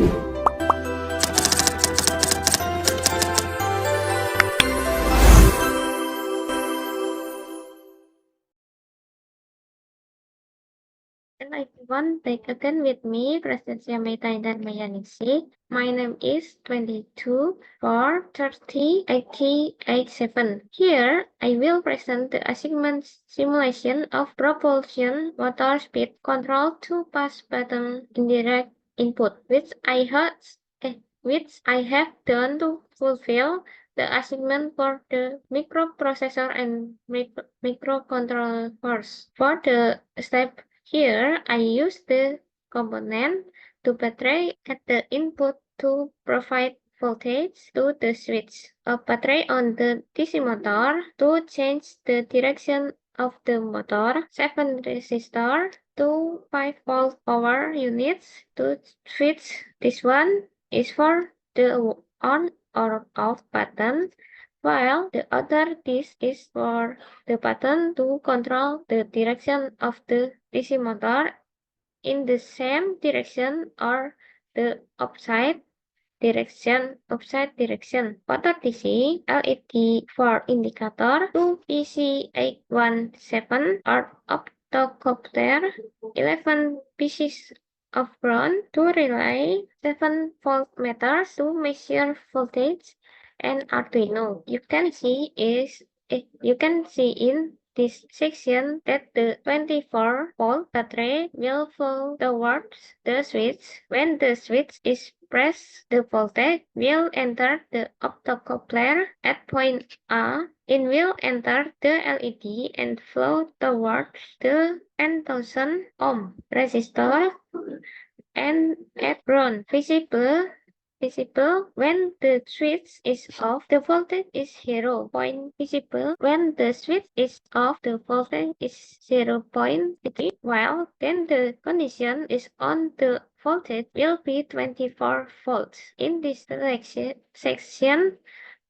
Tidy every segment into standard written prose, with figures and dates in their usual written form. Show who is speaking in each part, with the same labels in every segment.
Speaker 1: Hello everyone, back again with me, Prasetya Mehta dan Mayanisi. My name is 22 4 30 80 87. Here, I will present the assignment simulation of propulsion motor speed control to pass button indirect input, which I have done to fulfill the assignment for the microprocessor and microcontrollers. For the step here, I use the component to battery at the input to provide voltage to the switch. A battery on the DC motor to change the direction of the motor. 7 resistor to 5-volt power units to switch. This one is for the on or off button, while the other disc is for the button to control the direction of the DC motor in the same direction or the opposite direction. Motor DC LED for indicator, 2 PC817 or optocoupler, 11 pieces of ground, 2 relay, 7 voltmeters to measure voltage, and Arduino. You can see in this section that the 24-volt battery will flow towards the switch. When the switch is pressed, the voltage will enter the optocoupler at point A. It will enter the LED and flow towards the 10,000 ohm resistor and at ground. Visible when the switch is off, the voltage is 0. Visible when the switch is off, the voltage is 0.3, while then the condition is on, the voltage will be 24 volts. In this section,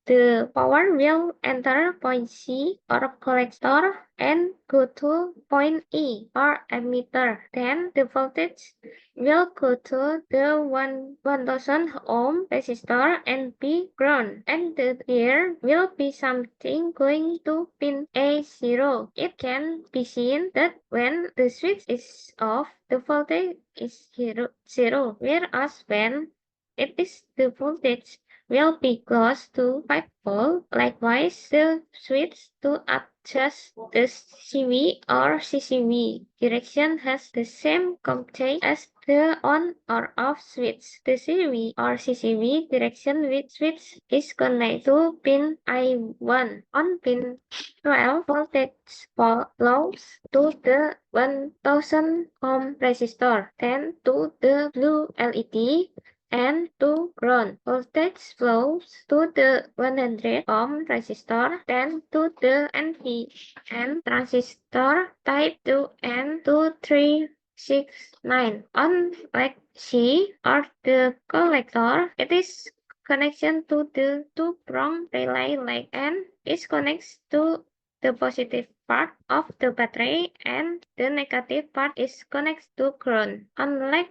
Speaker 1: the power will enter point C or collector and go to point E or emitter. Then the voltage will go to the 1000 ohm resistor and be ground. And there will be something going to pin A0. It can be seen that when the switch is off, the voltage is zero, whereas when it is, the voltage will be close to 5 volt. Likewise, the switch to adjust the CV or CCV direction has the same contact as the on or off switch. The CV or CCV direction with switch is connected to pin I1. On pin 12, voltage flows to the 1000 ohm resistor, then to the blue LED, and to ground. Voltage flows to the 100 ohm resistor, then to the NPN transistor type 2 N2369. On leg C or the collector, it is connection to the two-prong relay leg and is connected to the positive part of the battery and the negative part is connected to ground. Unlike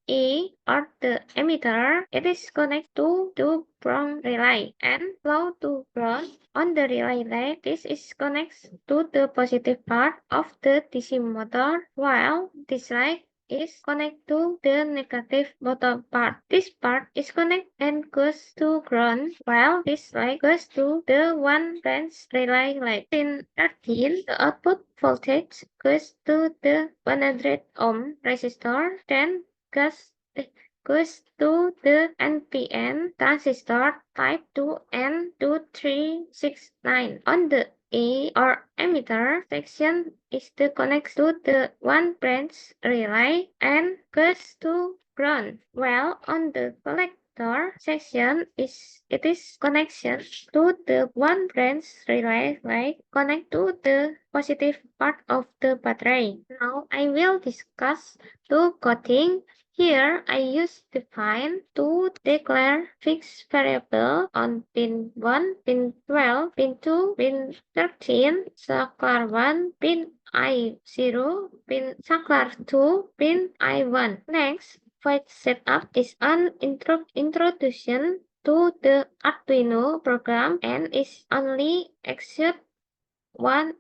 Speaker 1: E or the emitter, it is connected to two-prong relay and flow to ground. On the relay leg, this is connected to the positive part of the DC motor, while this leg is connected to the negative motor part. This part is connected and goes to ground, while this leg goes to the one branch relay leg. In 13, the output voltage goes to the 100 ohm resistor, then goes to the NPN transistor type 2 N2369. On the E or emitter section is to connect to the one branch relay and goes to ground, while on the collector section it is connection to the one branch relay like connect to the positive part of the battery. Now I will discuss two coding. Here, I use define to declare fixed variable on pin 1, pin 12, pin 2, pin 13, saklar 1, pin I0, pin saklar 2, pin I1. Next, simplified setup is an introduction to the Arduino program and is only except on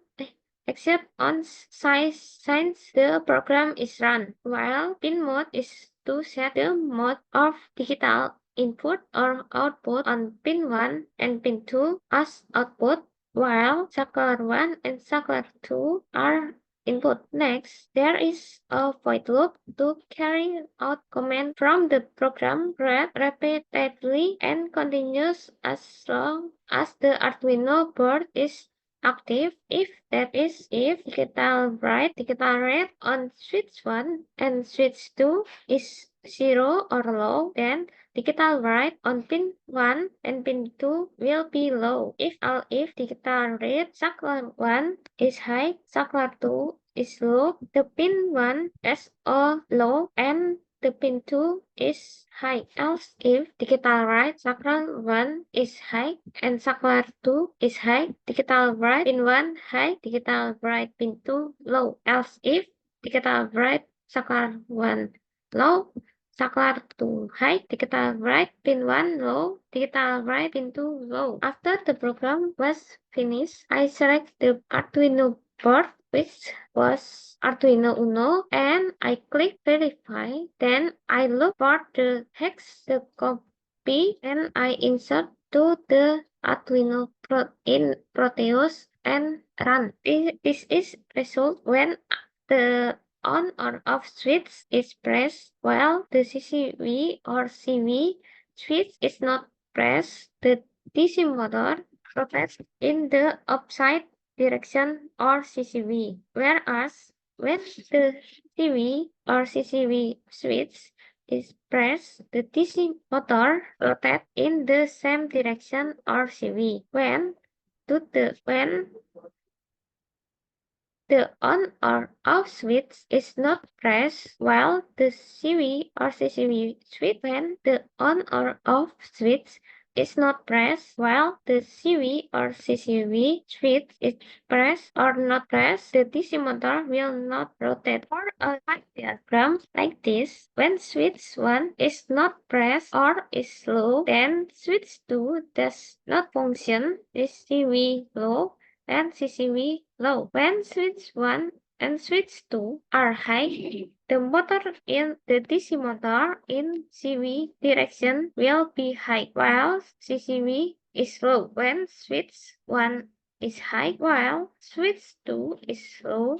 Speaker 1: since the program is run, while pin mode is to set the mode of digital input or output on pin 1 and pin 2 as output, while cycler 1 and cycler 2 are input. Next, there is a void loop to carry out command from the program repeatedly and continues as long as the Arduino board is active. If digital red on switch 1 and switch 2 is 0 or low, then digital red on pin 1 and pin 2 will be low. If digital red cycle 1 is high, cycle 2 is low, the pin 1 is low and the pin 2 is high. Else, if digital right cycle 1 is high and cycle 2 is high, digital right pin 1 high, digital right pin 2 low. Else, if digital right cycle 1 low, cycle 2 high, digital right pin 1 low, digital right pin 2 low. After the program was finished, I select the Arduino board, which was Arduino Uno, and I click verify. Then I look for the hex, the copy, and I insert to the Arduino in Proteus and run. This is result when the on or off switch is pressed while the CCV or CV switch is not pressed. The DC motor rotates in the opposite direction or CCV, whereas when the CV or CCV switch is pressed, the DC motor rotates in the same direction or CV. When the on or off switch is not pressed while the CV or CCV switch. When the on or off switch is not pressed while the CV or CCV switch is pressed or not pressed, the DC motor will not rotate. For a diagram like this, when switch 1 is not pressed or is slow, then switch 2 does not function, is CV low and CCV low. When switch 1 and switch 2 are high, the motor in the DC motor in CV direction will be high, while CCV is low. When switch 1 is high, while switch 2 is low,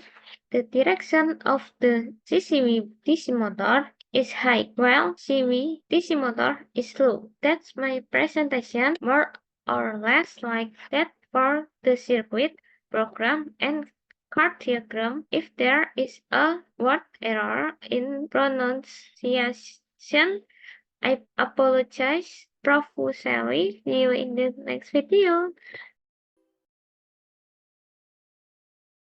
Speaker 1: the direction of the CCV DC motor is high, while CV DC motor is low. That's my presentation, more or less like that for the circuit program and card diagram. If there is a word error in pronunciation, I apologize profusely. See you in the next video.